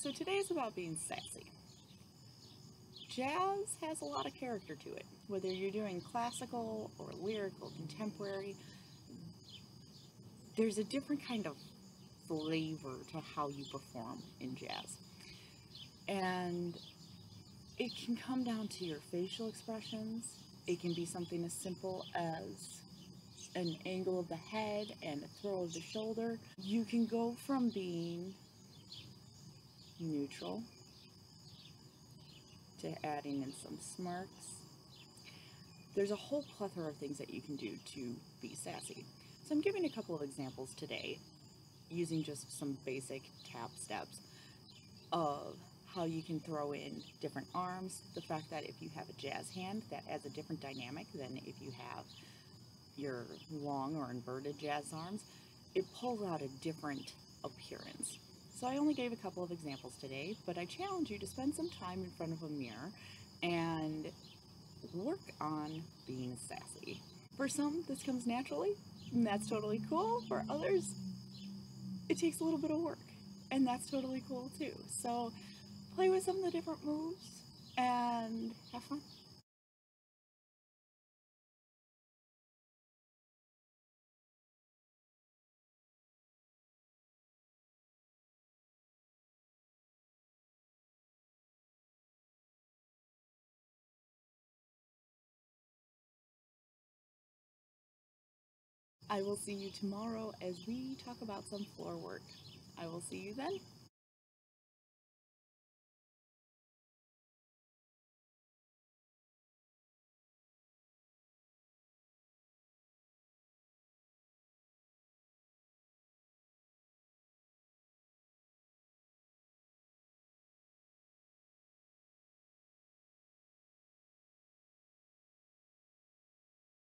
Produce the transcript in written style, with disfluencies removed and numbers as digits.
So today is about being sassy. Jazz has a lot of character to it. Whether you're doing classical or lyrical, contemporary, there's a different kind of flavor to how you perform in jazz. And it can come down to your facial expressions. It can be something as simple as an angle of the head and a throw of the shoulder. You can go from being neutral to adding in some smirks. There's a whole plethora of things that you can do to be sassy. So I'm giving a couple of examples today using just some basic tap steps of how you can throw in different arms. The fact that if you have a jazz hand, that adds a different dynamic than if you have your long or inverted jazz arms. It pulls out a different appearance. So I only gave a couple of examples today, but I challenge you to spend some time in front of a mirror and work on being sassy. For some, this comes naturally, and that's totally cool. For others, it takes a little bit of work, and that's totally cool too. So play with some of the different moves and have fun. I will see you tomorrow as we talk about some floor work. I will see you then.